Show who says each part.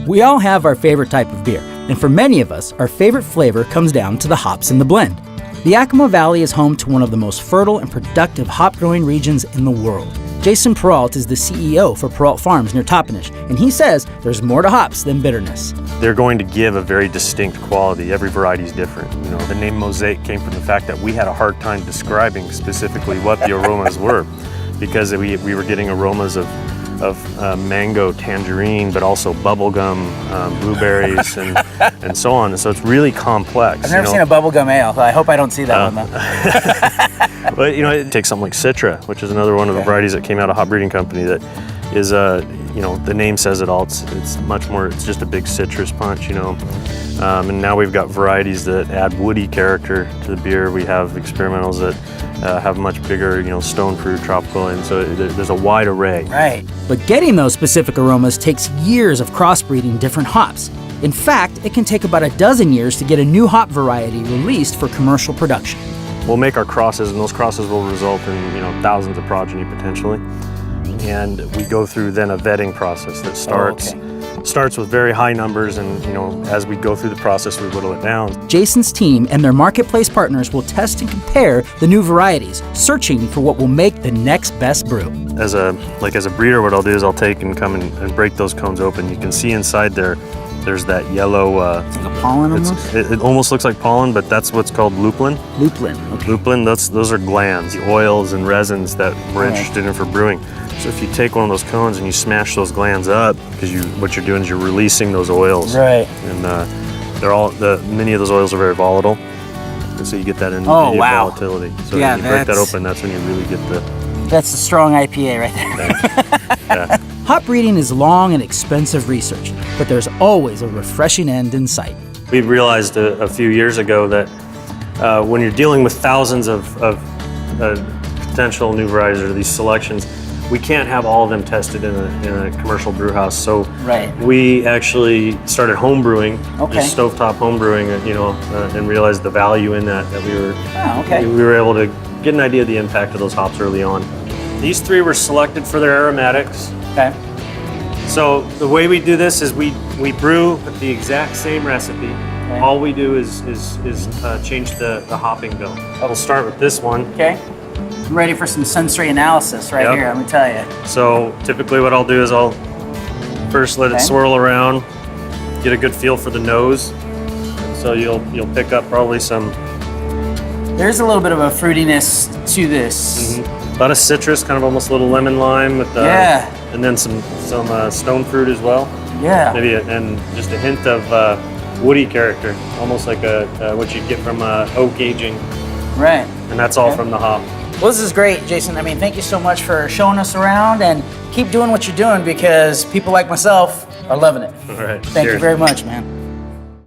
Speaker 1: We all have our favorite type of beer, and for many of us, our favorite flavor comes down to the hops in the blend. The Yakima Valley is home to one of the most fertile and productive hop growing regions in the world. Jason Perrault is the CEO for Perrault Farms near Toppenish, and he says there's more to hops than bitterness.
Speaker 2: They're going to give a very distinct quality. Every variety is different. You know, the name Mosaic came from the fact that we had a hard time describing specifically what the aromas were, because we were getting aromas of mango, tangerine, but also bubblegum, blueberries, and so on. And so it's really complex.
Speaker 1: I've never seen a bubblegum ale, so I hope I don't see that one though.
Speaker 2: But you know, it takes something like Citra, which is another one of the varieties that came out of Hop Breeding Company that is, you know, the name says it all. It's much more, it's just a big citrus punch, you know. And now we've got varieties that add woody character to the beer. We have experimentals that have much bigger, you know, stone fruit, tropical, and so there's a wide array.
Speaker 1: Right. But getting those specific aromas takes years of crossbreeding different hops. In fact, it can take about a dozen years to get a new hop variety released for commercial production.
Speaker 2: We'll make our crosses, and those crosses will result in, you know, thousands of progeny potentially. And we go through then a vetting process that starts with very high numbers, and you know, as we go through the process, we whittle it down.
Speaker 1: Jason's team and their marketplace partners will test and compare the new varieties, searching for what will make the next best brew.
Speaker 2: As a breeder, what I'll do is I'll take and come and break those cones open. You can see inside there's that yellow.
Speaker 1: It's like a pollen almost?
Speaker 2: It almost looks like pollen, but that's what's called lupulin.
Speaker 1: Lupulin, okay.
Speaker 2: Lupulin, those are glands, the oils and resins that we're interested in for brewing. So if you take one of those cones and you smash those glands up, because what you're doing is you're releasing those oils.
Speaker 1: Right.
Speaker 2: And many of those oils are very volatile, and so you get that immediate volatility. So when you break that open, that's when you really get the.
Speaker 1: That's the strong IPA right there.
Speaker 2: Yeah.
Speaker 1: Hop breeding is long and expensive research, but there's always a refreshing end in sight.
Speaker 2: We realized a few years ago that when you're dealing with thousands of potential new varieties or these selections, we can't have all of them tested in a commercial brew house. So we actually started home brewing, just stovetop home brewing, you know, and realized the value in that we were able to get an idea of the impact of those hops early on. These three were selected for their aromatics.
Speaker 1: Okay.
Speaker 2: So the way we do this is we brew with the exact same recipe. Okay. All we do is change the hopping bill. We'll start with this one.
Speaker 1: Okay. I'm ready for some sensory analysis right here, let me tell you.
Speaker 2: So typically what I'll do is I'll first let it swirl around, get a good feel for the nose. And so you'll pick up probably some.
Speaker 1: There's a little bit of a fruitiness to this.
Speaker 2: A lot of citrus, kind of almost a little lemon lime with and then some stone fruit as well.
Speaker 1: Yeah.
Speaker 2: Maybe and just a hint of woody character, almost like what you'd get from oak aging.
Speaker 1: Right.
Speaker 2: And that's all from the hop.
Speaker 1: Well, this is great, Jason. I mean, thank you so much for showing us around, and keep doing what you're doing because people like myself are loving it.
Speaker 2: All right.
Speaker 1: Thank you very much, man.